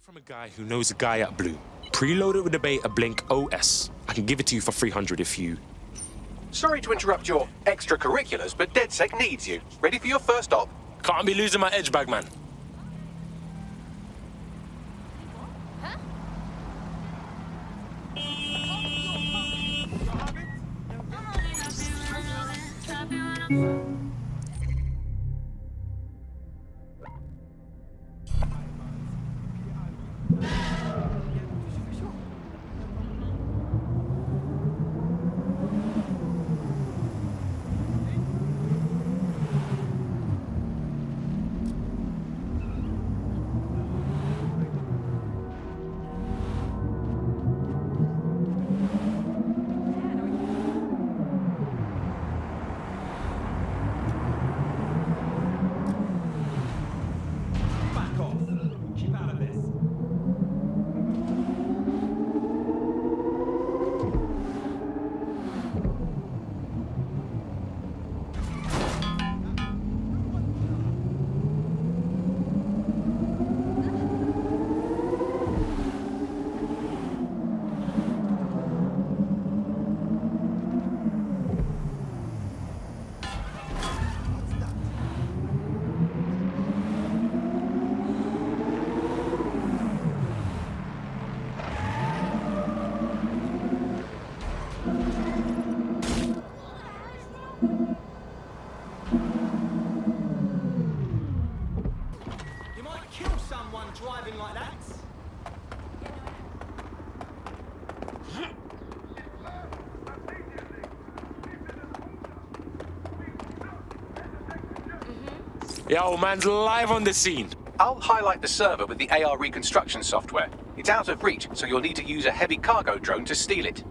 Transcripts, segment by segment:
From a guy who knows a guy at Blue. Preloaded with the beta Blink OS. I can give it to you for 300 if you... Sorry to interrupt your extracurriculars, but DedSec needs you. Ready for your first stop? Can't be losing my edge bag, man. Driving like that? Yo, man's live on the scene. I'll highlight the server with the AR reconstruction software. It's out of reach, so you'll need to use a heavy cargo drone to steal it.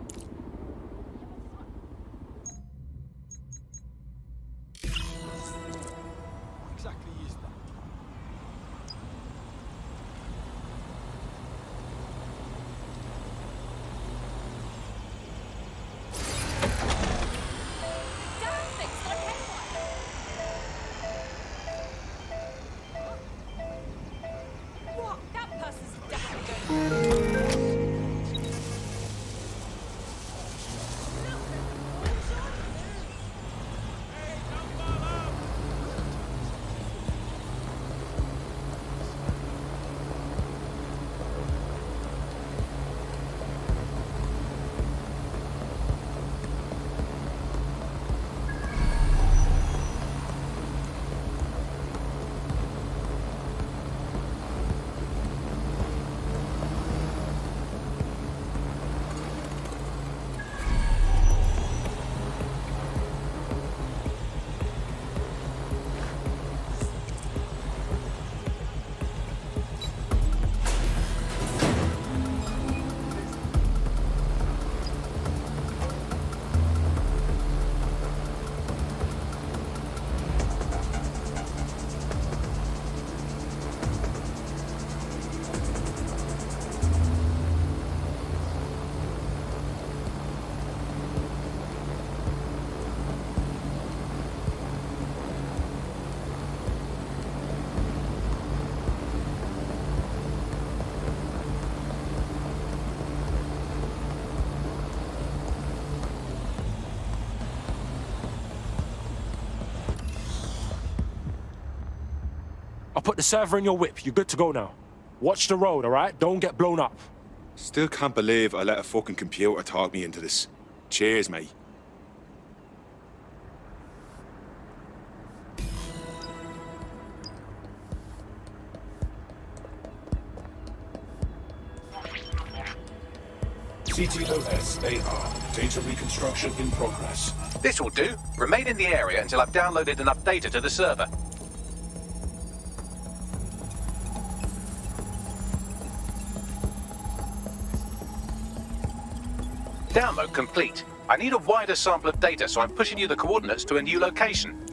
I'll put the server in your whip. You're good to go now. Watch the road, all right? Don't get blown up. Still can't believe I let a fucking computer talk me into this. Cheers, mate. CTOS AR. Data reconstruction in progress. This will do. Remain in the area until I've downloaded enough data to the server. Download complete. I need a wider sample of data, so I'm pushing you the coordinates to a new location.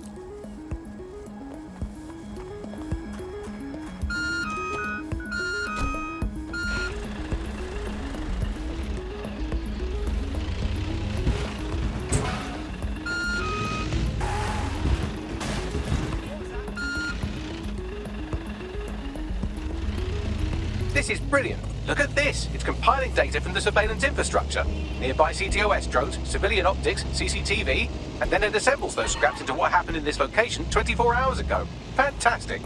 This is brilliant. Look at this. It's compiling data from the surveillance infrastructure. Nearby CTOS drones, civilian optics, CCTV, and then it assembles those scraps into what happened in this location 24 hours ago. Fantastic.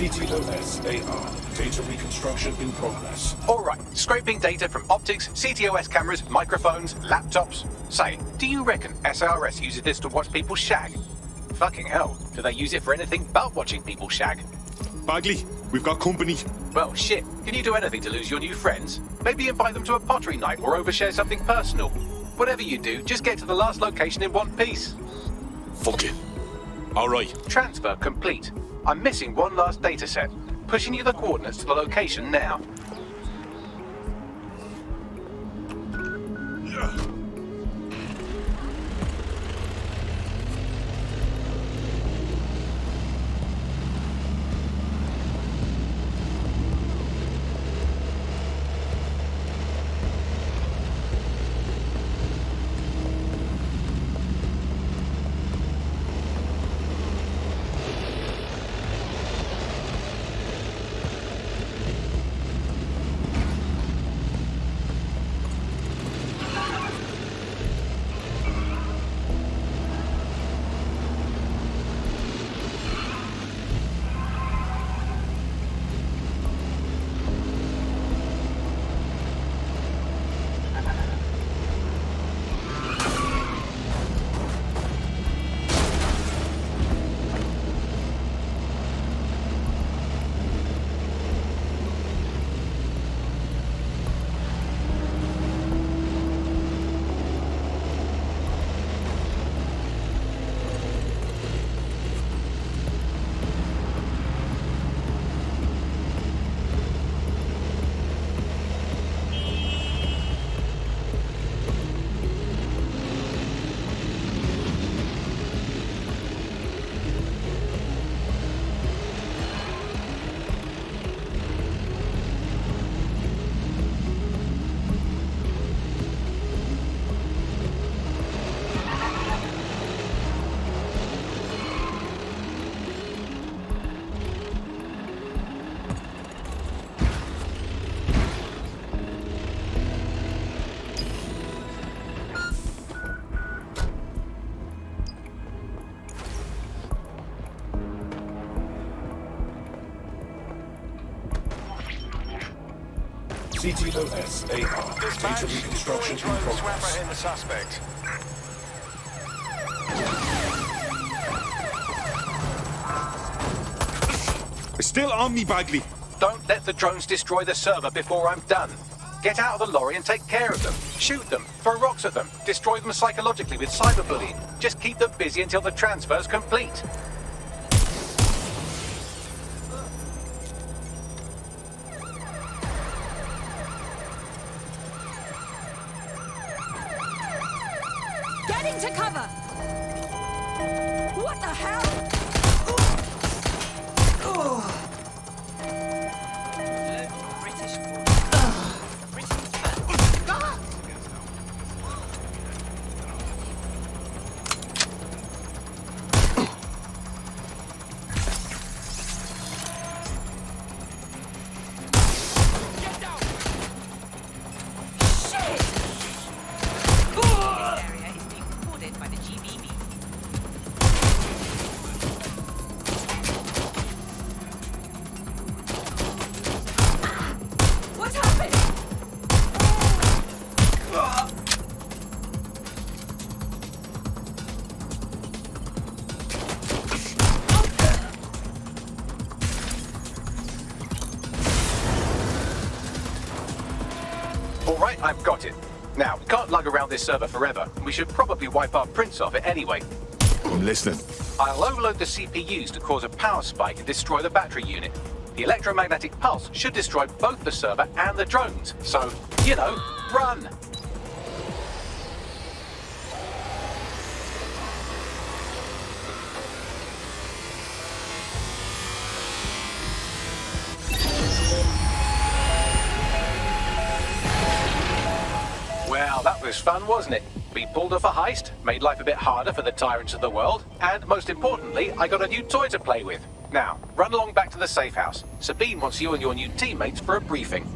CTOS AR. Data reconstruction in progress. All right, scraping data from optics, CTOS cameras, microphones, laptops. Say, do you reckon SRS uses this to watch people shag? Fucking hell, do they use it for anything but watching people shag? Bagley, we've got company. Well, shit, can you do anything to lose your new friends? Maybe invite them to a pottery night or overshare something personal. Whatever you do, just get to the last location in one piece. Fuck it. Alright. Transfer complete. I'm missing one last data set. Pushing you the coordinates to the location now. CTOS AR. Data reconstruction in progress. in the suspect. It's still on me, Bagley. Don't let the drones destroy the server before I'm done. Get out of the lorry and take care of them. Shoot them, throw rocks at them, destroy them psychologically with cyberbullying. Just keep them busy until the transfer's complete. Getting to cover! What the hell? Right, I've got it. Now, we can't lug around this server forever. We should probably wipe our prints off it anyway. I'm listening. I'll overload the CPUs to cause a power spike and destroy the battery unit. The electromagnetic pulse should destroy both the server and the drones. So, you know, run! Well, that was fun, wasn't it? We pulled off a heist, made life a bit harder for the tyrants of the world, and most importantly, I got a new toy to play with. Now, run along back to the safe house. Sabine wants you and your new teammates for a briefing.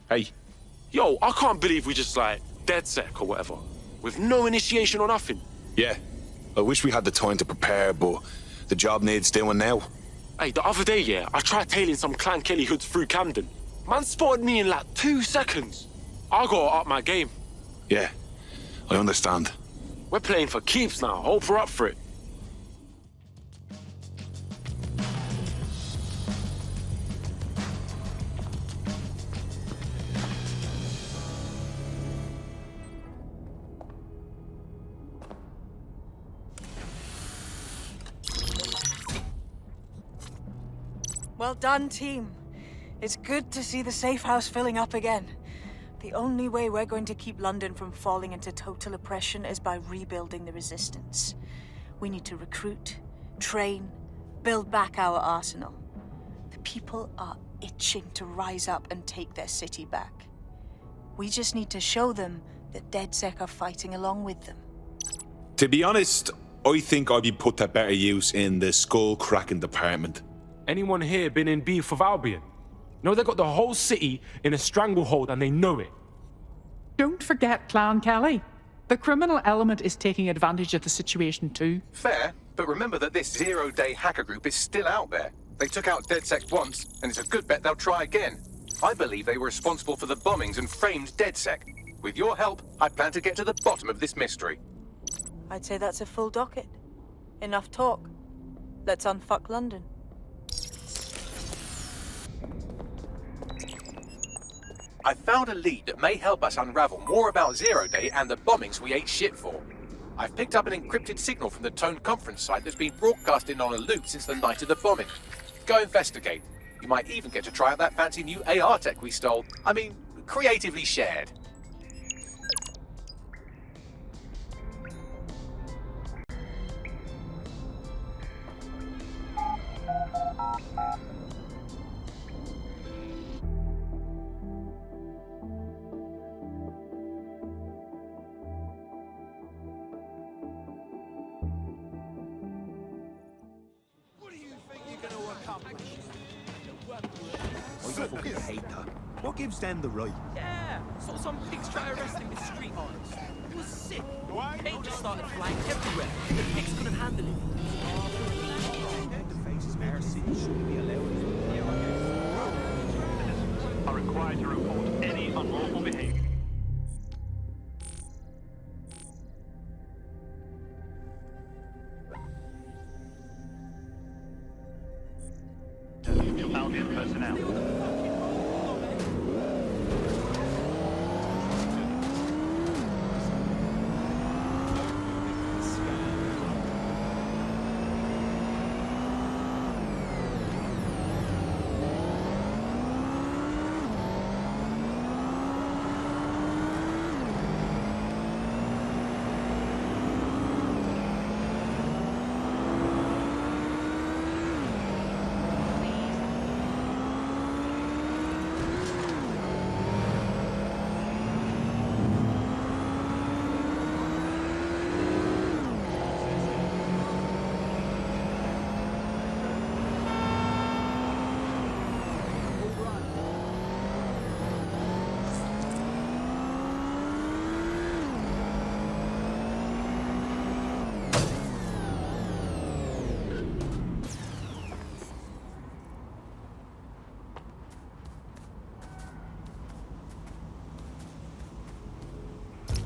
Hey, yo, I can't believe we just like DedSec or whatever, with no initiation or nothing. Yeah. I wish we had the time to prepare, but the job needs doing now. Hey, the other day, yeah, I tried tailing some Clan Kelly hoods through Camden. Man spotted me in like 2 seconds. I gotta up my game. Yeah, I understand. We're playing for keeps now. Hope we're up for it. Well done, team. It's good to see the safe house filling up again. The only way we're going to keep London from falling into total oppression is by rebuilding the resistance. We need to recruit, train, build back our arsenal. The people are itching to rise up and take their city back. We just need to show them that DedSec are fighting along with them. To be honest, I think I'd be put to better use in the skull-cracking department. Anyone here been in beef with Albion? No, they got the whole city in a stranglehold and they know it. Don't forget Clan Kelly. The criminal element is taking advantage of the situation too. Fair, but remember that this zero-day hacker group is still out there. They took out DedSec once, and it's a good bet they'll try again. I believe they were responsible for the bombings and framed DedSec. With your help, I plan to get to the bottom of this mystery. I'd say that's a full docket. Enough talk. Let's unfuck London. I found a lead that may help us unravel more about Zero Day and the bombings we ate shit for. I've picked up an encrypted signal from the Tone conference site that's been broadcasting on a loop since the night of the bombing. Go investigate. You might even get to try out that fancy new AR tech we stole. I mean, creatively shared. I fucking hate that. What gives them the right? Yeah, saw some pigs try arresting the street artists. It was sick. Paint just started flying everywhere. The pigs couldn't handle it. The faces of our city shouldn't be allowed. Are required to report any unlawful behavior. To Albion personnel.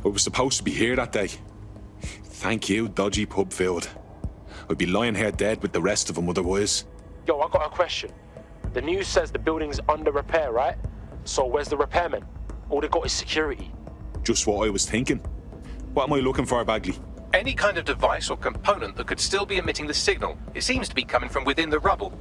I was supposed to be here that day. Thank you, dodgy pub filled. I'd be lying here dead with the rest of them otherwise. Yo, I got a question. The news says the building's under repair, right? So where's the repairmen? All they got is security. Just what I was thinking. What am I looking for, Bagley? Any kind of device or component that could still be emitting the signal. It seems to be coming from within the rubble.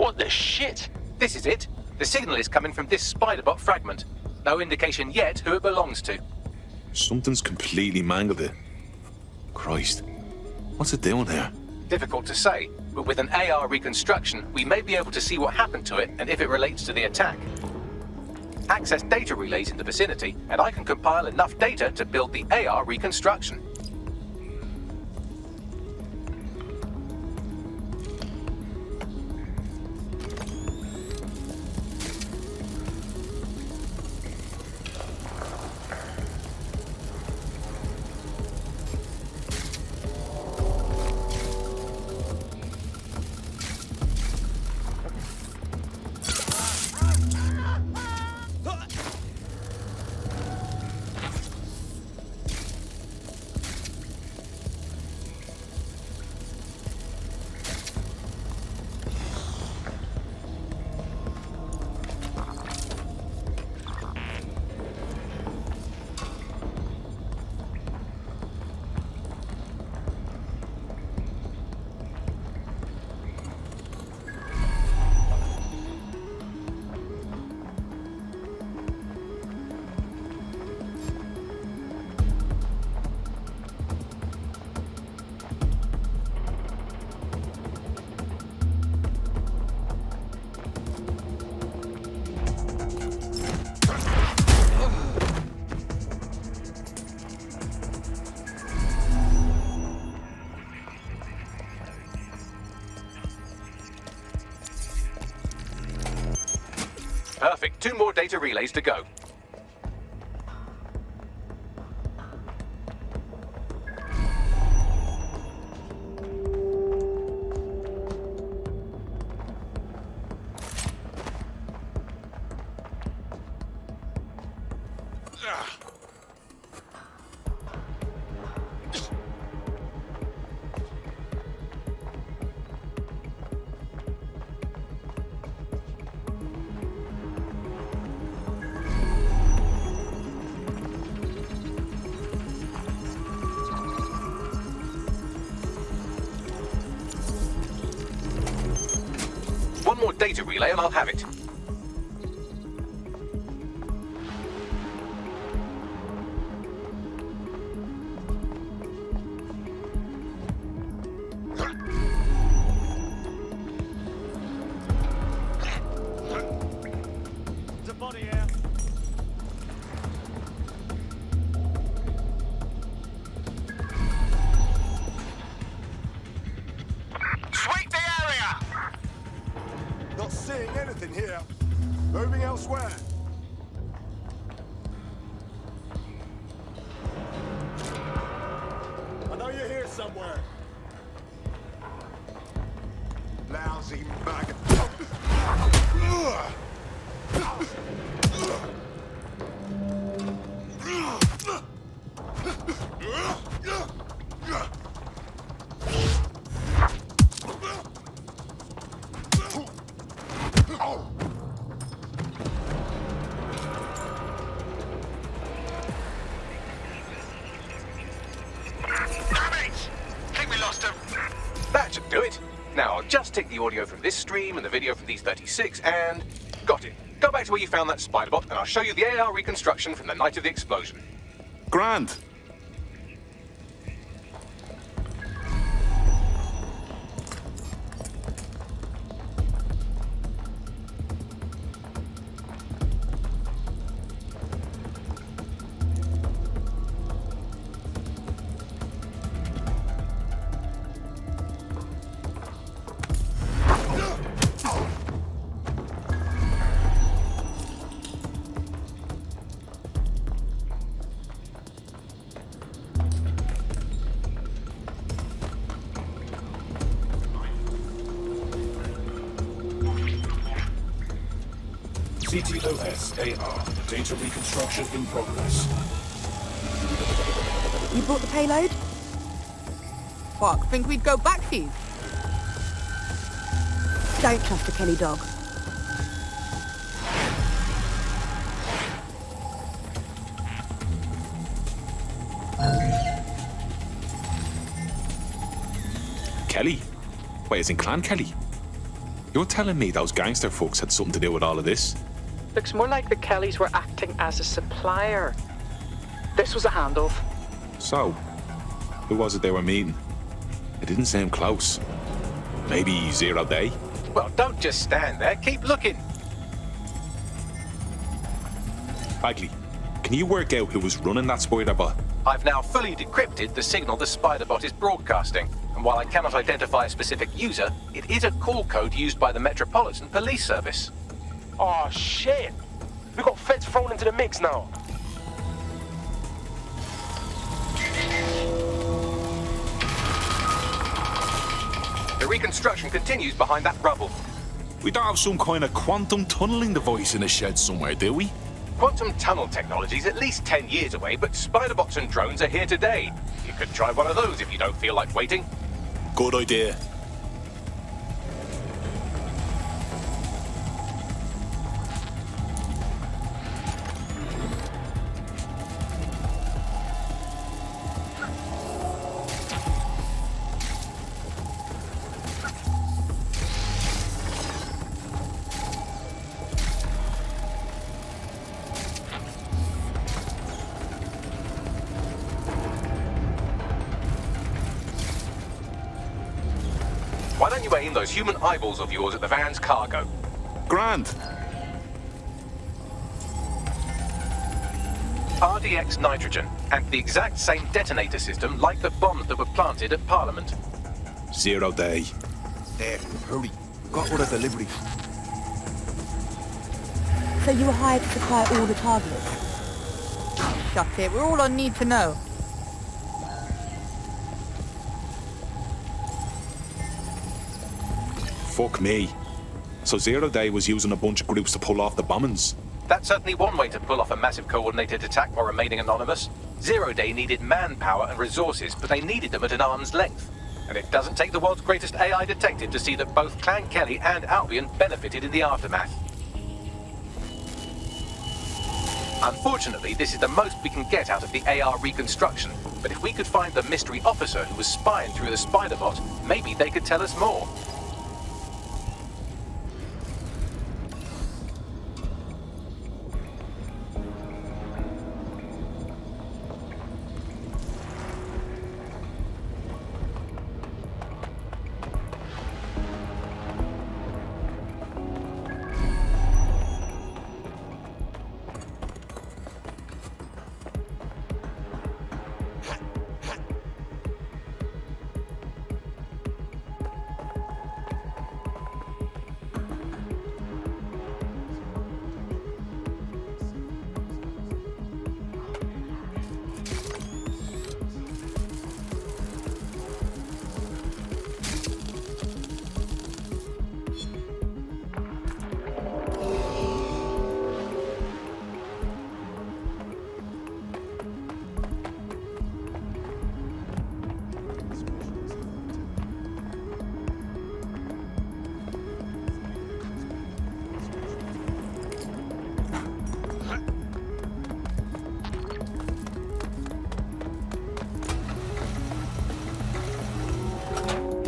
What the shit? This is it. The signal is coming from this Spiderbot fragment. No indication yet who it belongs to. Something's completely mangled it. Christ. What's it doing here? Difficult to say, but with an AR reconstruction, we may be able to see what happened to it and if it relates to the attack. Access data relays in the vicinity, and I can compile enough data to build the AR reconstruction. Perfect. 2 more data relays to go. One more data relay and I'll have it. There's a body here. Sweep the area! Not seeing anything here. Moving elsewhere. I know you're here somewhere. Lousy maggot. That should do it. Now I'll just take the audio from this stream and the video from these 36 and... Got it. Go back to where you found that spider bot and I'll show you the AR reconstruction from the night of the explosion. Grand. CTOS AR. Data reconstruction in progress. You brought the payload? What, think we'd go back for you? Don't trust the Kelly dog. Kelly? Wait, is in Clan Kelly? You're telling me those gangster folks had something to do with all of this? Looks more like the Kellys were acting as a supplier. This was a handoff. So, who was it they were meeting? It didn't seem close. Maybe Zero Day? Well, don't just stand there. Keep looking. Bagley, can you work out who was running that spider bot? I've now fully decrypted the signal the spider bot is broadcasting. And while I cannot identify a specific user, it is a call code used by the Metropolitan Police Service. Oh shit! We got feds thrown into the mix now. The reconstruction continues behind that rubble. We don't have some kind of quantum tunneling device in a shed somewhere, do we? Quantum tunnel technology is at least 10 years away, but spider bots and drones are here today. You could try one of those if you don't feel like waiting. Good idea. Why don't you aim those human eyeballs of yours at the van's cargo? Grand. RDX nitrogen, and the exact same detonator system like the bombs that were planted at Parliament. 0 Day. There, hurry. Got what a delivery. So you were hired to supply all the targets? Shut it. We're all on need to know. Fuck me. So Zero Day was using a bunch of groups to pull off the bombings. That's certainly one way to pull off a massive coordinated attack while remaining anonymous. Zero Day needed manpower and resources, but they needed them at an arm's length. And it doesn't take the world's greatest AI detective to see that both Clan Kelly and Albion benefited in the aftermath. Unfortunately, this is the most we can get out of the AR reconstruction, but if we could find the mystery officer who was spying through the Spider-Bot, maybe they could tell us more.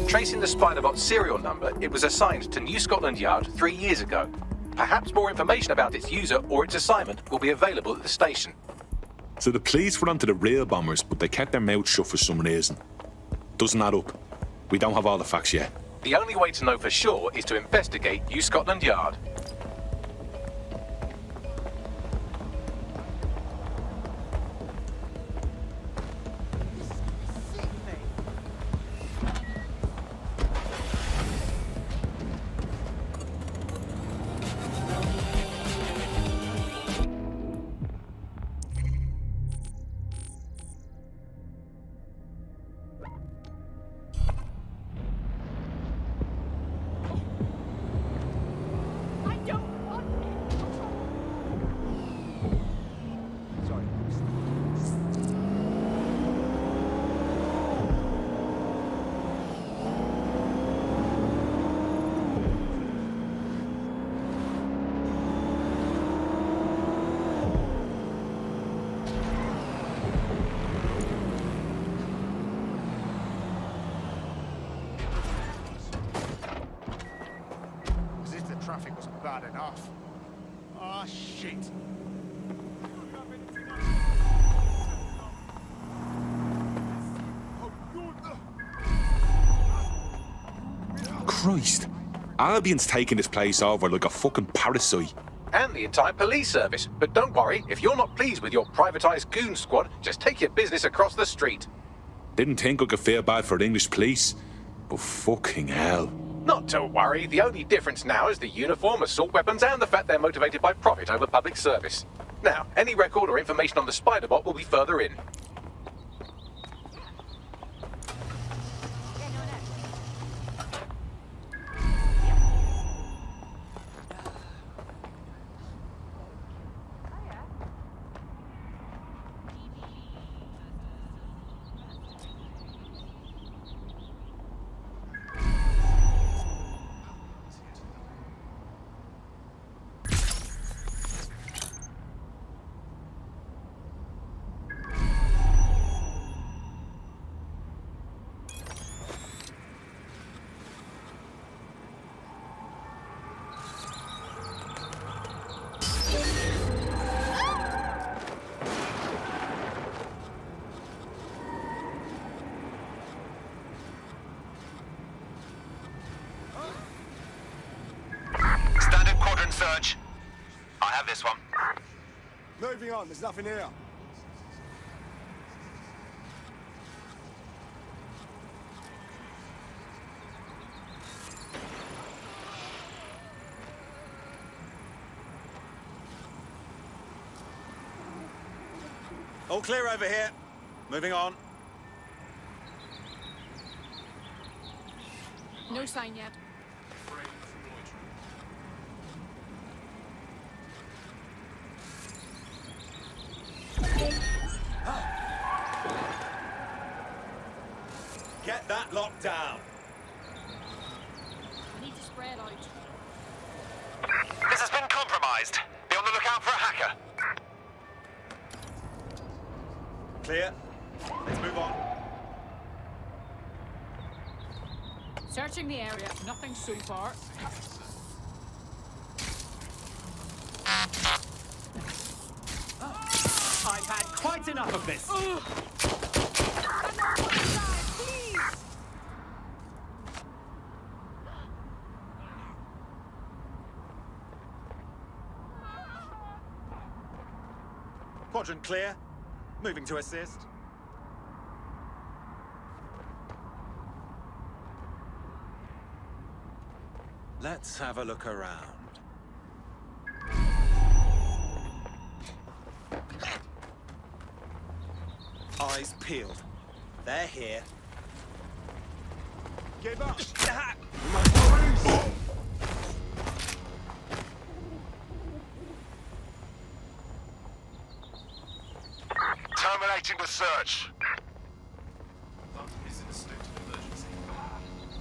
Tracing the Spider-Bot's serial number, it was assigned to New Scotland Yard 3 years ago. Perhaps more information about its user or its assignment will be available at the station. So the police were onto the real bombers, but they kept their mouths shut for some reason. Doesn't add up. We don't have all the facts yet. The only way to know for sure is to investigate New Scotland Yard. Traffic was bad enough. Ah, shit. Christ. Albion's taking this place over like a fucking parasite. And the entire police service. But don't worry, if you're not pleased with your privatised goon squad, just take your business across the street. Didn't think I could feel bad for the English police, but fucking hell. Not to worry, the only difference now is the uniform, assault weapons, and the fact they're motivated by profit over public service. Now, any record or information on the Spider-Bot will be further in. Search. I have this one. Moving on, there's nothing here. All clear over here. Moving on. No sign yet. Get that locked down. Need to spread out. This has been compromised. Be on the lookout for a hacker. Clear. Let's move on. Searching the area. Nothing so far. I've had quite enough of this. Quadrant clear. Moving to assist. Let's have a look around. Eyes peeled. They're here. Give up! Terminating the search. Is in a state of emergency.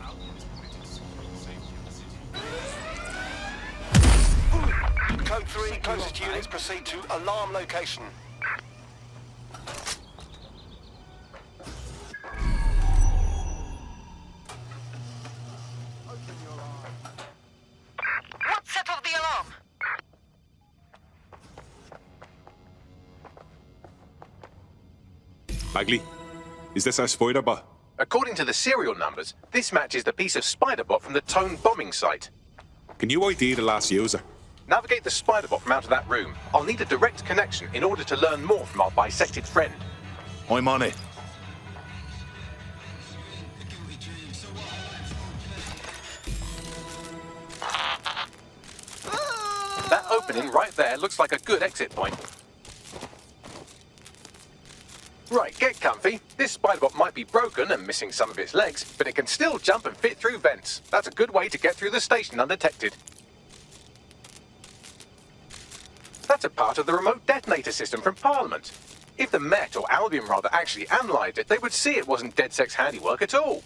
Albion is committed to securing the safety of the city. Code 3, closest units proceed to alarm location. What set off the alarm? Bagley, is this our spider bot? According to the serial numbers, this matches the piece of Spiderbot from the Tone bombing site. Can you ID the last user? Navigate the Spiderbot from out of that room. I'll need a direct connection in order to learn more from our bisected friend. I'm on it. That opening right there looks like a good exit point. Right, get comfy. This Spiderbot might be broken and missing some of its legs, but it can still jump and fit through vents. That's a good way to get through the station undetected. That's a part of the remote detonator system from Parliament. If the Met, or Albion rather, actually analysed it, they would see it wasn't DedSec's handiwork at all.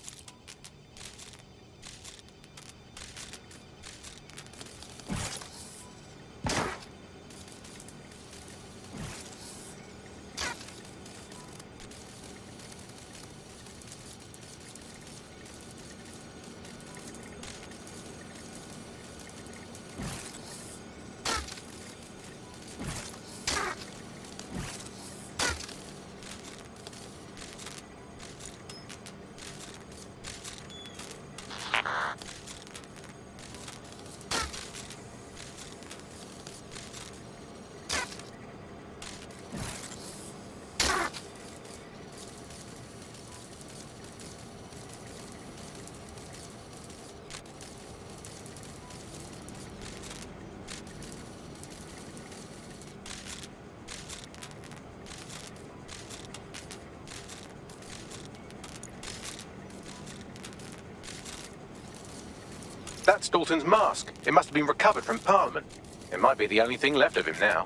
That's Dalton's mask. It must have been recovered from Parliament. It might be the only thing left of him now.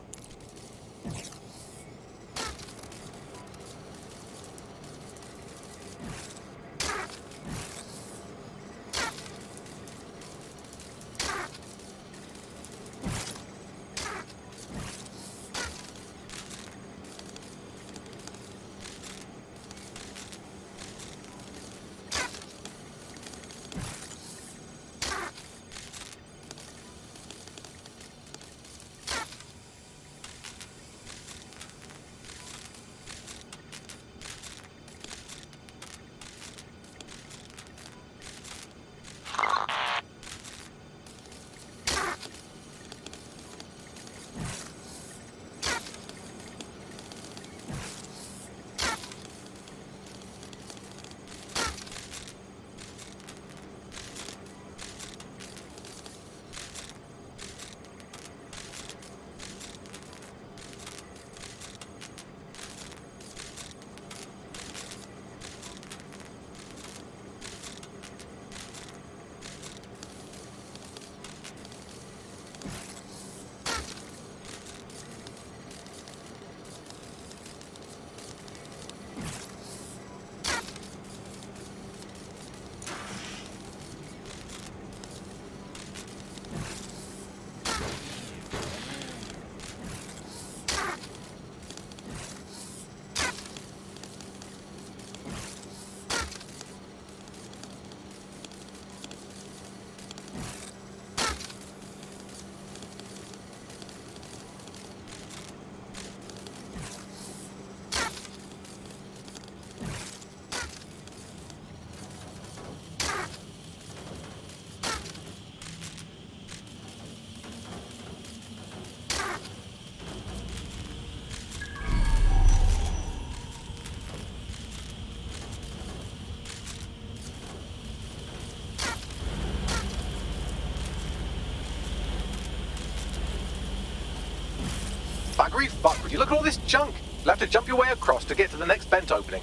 buggery fuck, would you look at all this junk? You'll have to jump your way across to get to the next vent opening.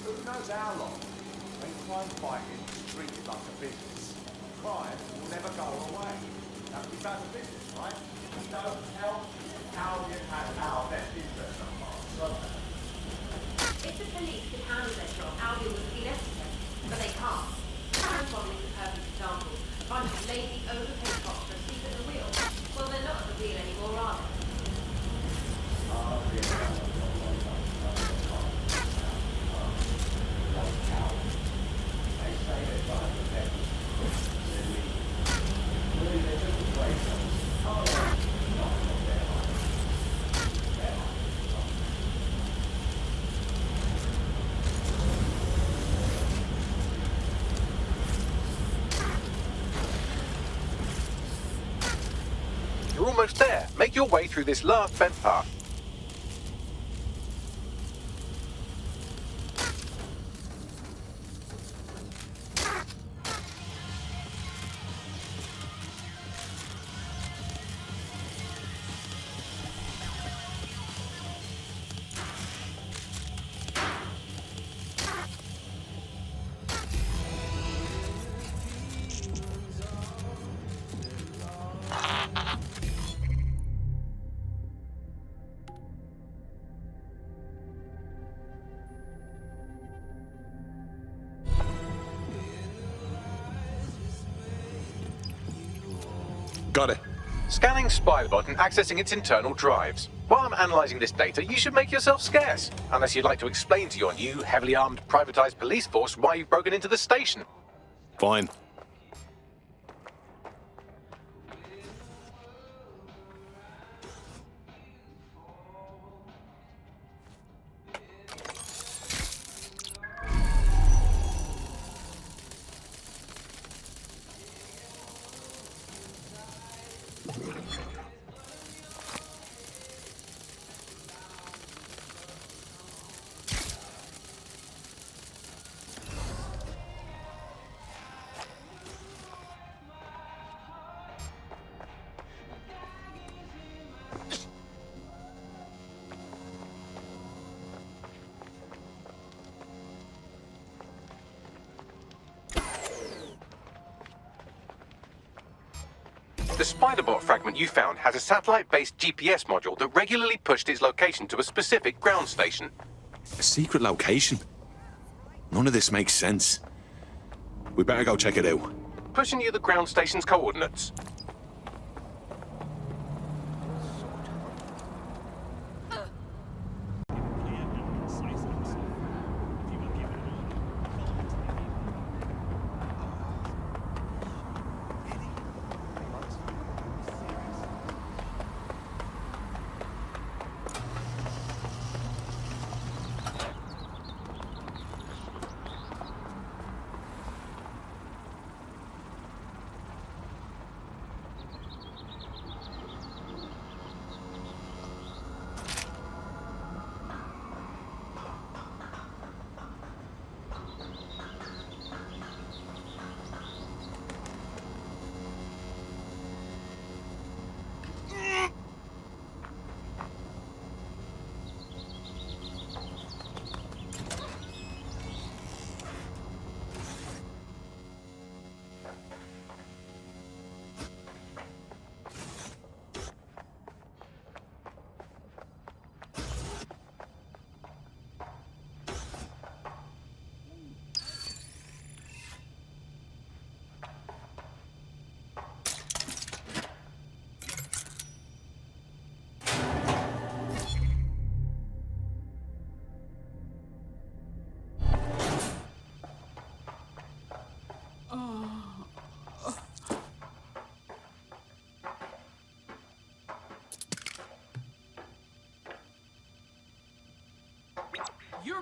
Who knows how long? They find fighting is treated like a business. Crime will never go away. That is bad business, right? We don't help Albion has our best interest on so if the police could handle their job, Albion would be necessary, but they can't. Time bombing is a perfect example. A bunch of lazy, overpaid cops for a seat at the wheel. Well, they're not at the wheel anymore, are they? You're almost there. Make your way through this last vent path. Got it. Scanning Spybot and accessing its internal drives. While I'm analysing this data, you should make yourself scarce. Unless you'd like to explain to your new, heavily armed, privatised police force why you've broken into the station. Fine. The Spiderbot fragment you found has a satellite-based GPS module that regularly pushed its location to a specific ground station. A secret location? None of this makes sense. We better go check it out. Pushing you the ground station's coordinates.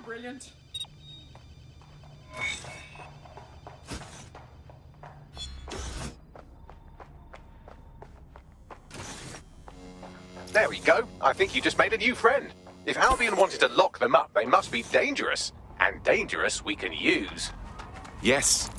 You're brilliant. There we go. I think you just made a new friend. If Albion wanted to lock them up, they must be dangerous. And dangerous we can use. Yes.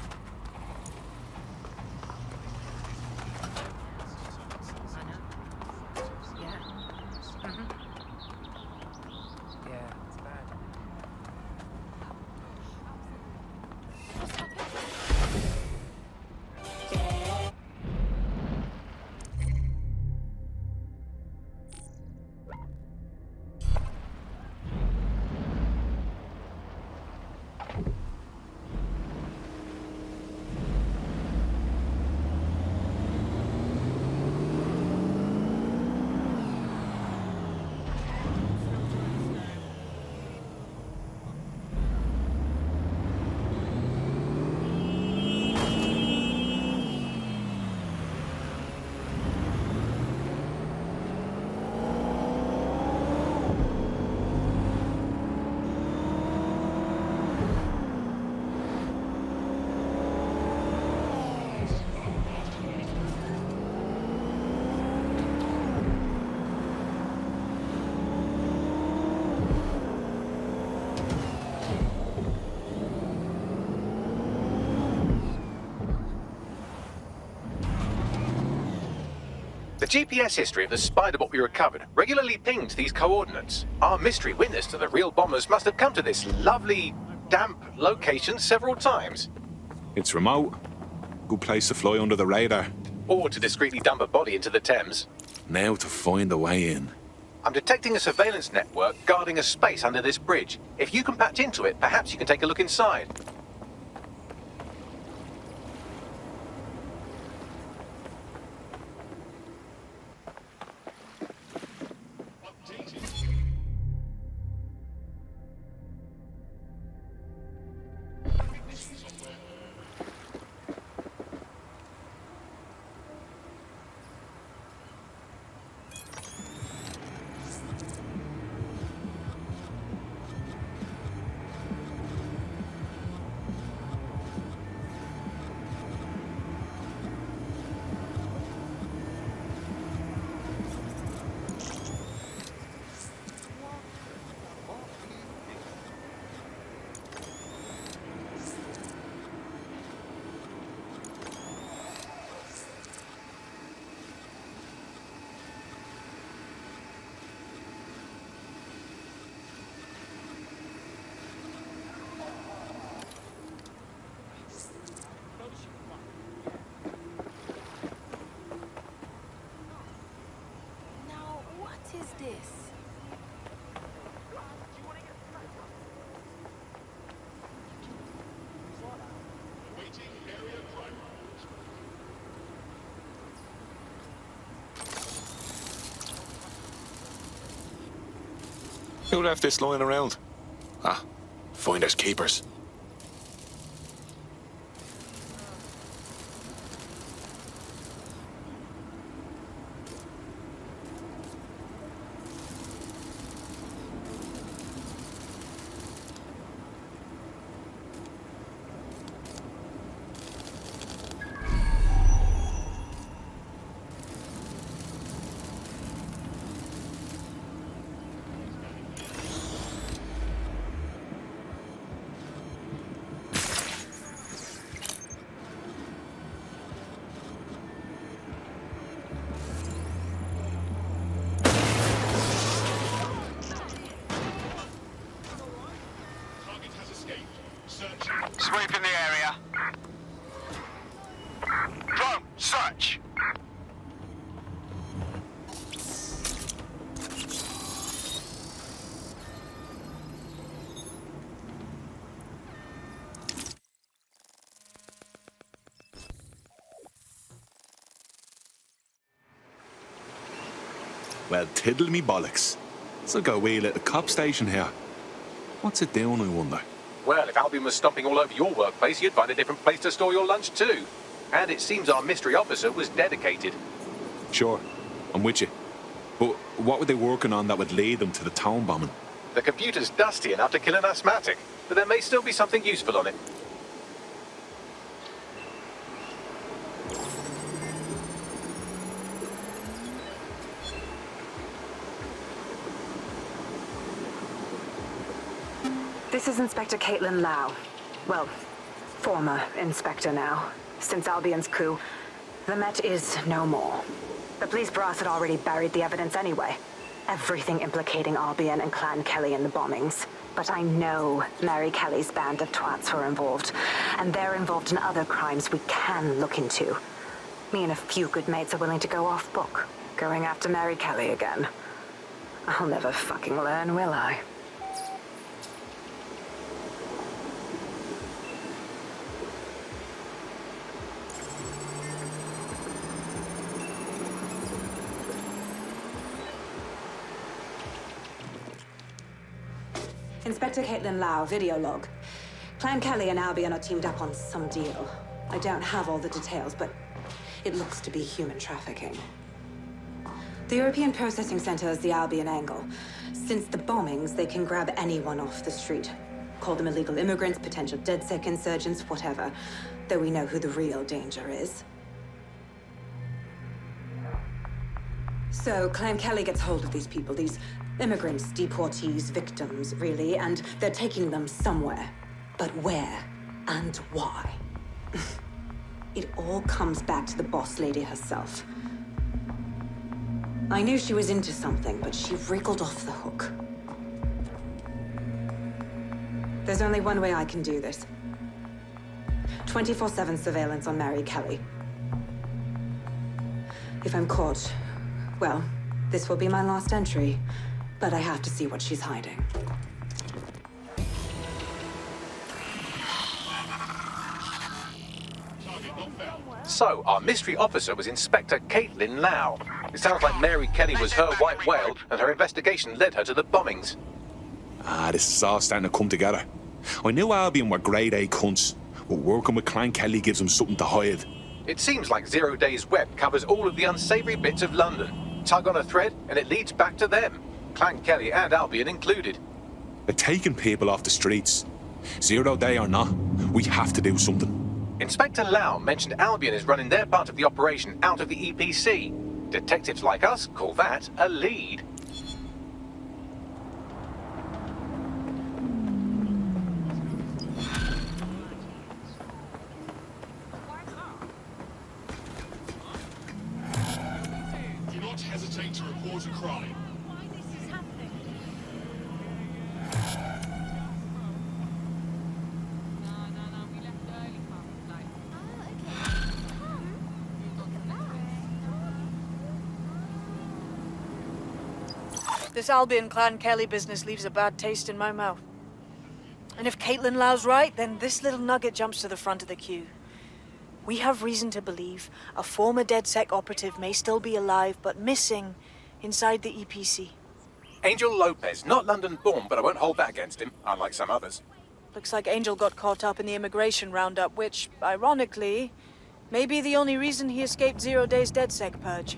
The GPS history of the Spider-Bot we recovered regularly pinged these coordinates. Our mystery witness to the real bombers must have come to this lovely, damp location several times. It's remote. Good place to fly under the radar. Or to discreetly dump a body into the Thames. Now to find a way in. I'm detecting a surveillance network guarding a space under this bridge. If you can patch into it, perhaps you can take a look inside. Who left this lying around? Ah, finders keepers. Sweep in the area. Drone, search. Well, tiddle me bollocks. It's like a wee little cop station here. What's it doing, I wonder? Well, if Albion was stomping all over your workplace, you'd find a different place to store your lunch too. And it seems our mystery officer was dedicated. Sure, I'm with you. But what were they working on that would lead them to the town bombing? The computer's dusty enough to kill an asthmatic, but there may still be something useful on it. This is Inspector Caitlin Lau. Well, former inspector now. Since Albion's coup, the Met is no more. The police brass had already buried the evidence anyway. Everything implicating Albion and Clan Kelly in the bombings. But I know Mary Kelly's band of twats were involved, and they're involved in other crimes we can look into. Me and a few good mates are willing to go off book, going after Mary Kelly again. I'll never fucking learn, will I? Inspector Caitlin Lau, video log. Clan Kelly and Albion are teamed up on some deal. I don't have all the details, but it looks to be human trafficking. The European Processing Center is the Albion angle. Since the bombings, they can grab anyone off the street. Call them illegal immigrants, potential DedSec insurgents, whatever. Though we know who the real danger is. So, Clan Kelly gets hold of these people, these immigrants, deportees, victims, really, and they're taking them somewhere. But where and why? It all comes back to the boss lady herself. I knew she was into something, but she wriggled off the hook. There's only one way I can do this. 24/7 surveillance on Mary Kelly. If I'm caught, well, this will be my last entry. But I have to see what she's hiding. So, our mystery officer was Inspector Caitlin Lau. It sounds like Mary Kelly was her white whale, and her investigation led her to the bombings. This is all starting to come together. I knew Albion were grade A cunts, but working with Clan Kelly gives them something to hide. It seems like Zero Days Web covers all of the unsavory bits of London. Tug on a thread, and it leads back to them. Clan Kelly and Albion included. They're taking people off the streets. 0 day or not, we have to do something. Inspector Lau mentioned Albion is running their part of the operation out of the EPC. Detectives like us call that a lead. Do not hesitate to report a crime. This Albion Clan Kelly business leaves a bad taste in my mouth. And if Caitlin Lau's right, then this little nugget jumps to the front of the queue. We have reason to believe a former DedSec operative may still be alive, but missing inside the EPC. Angel Lopez, not London-born, but I won't hold that against him, unlike some others. Looks like Angel got caught up in the immigration roundup, which, ironically, may be the only reason he escaped 0 Days DedSec purge.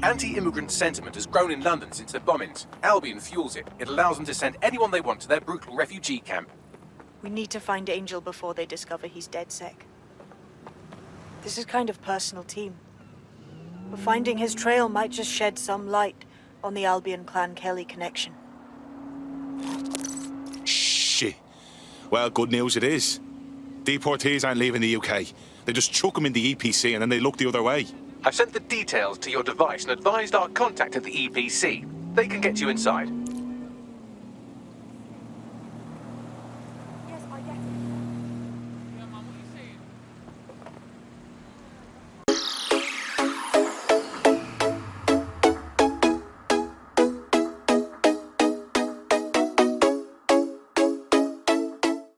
Anti-immigrant sentiment has grown in London since the bombings. Albion fuels it. It allows them to send anyone they want to their brutal refugee camp. We need to find Angel before they discover he's DedSec. This is kind of personal, team. But finding his trail might just shed some light on the Albion Clan Kelly connection. Shit. Well, good news it is. Deportees aren't leaving the UK. They just chuck them in the EPC and then they look the other way. I've sent the details to your device and advised our contact at the EPC. They can get you inside.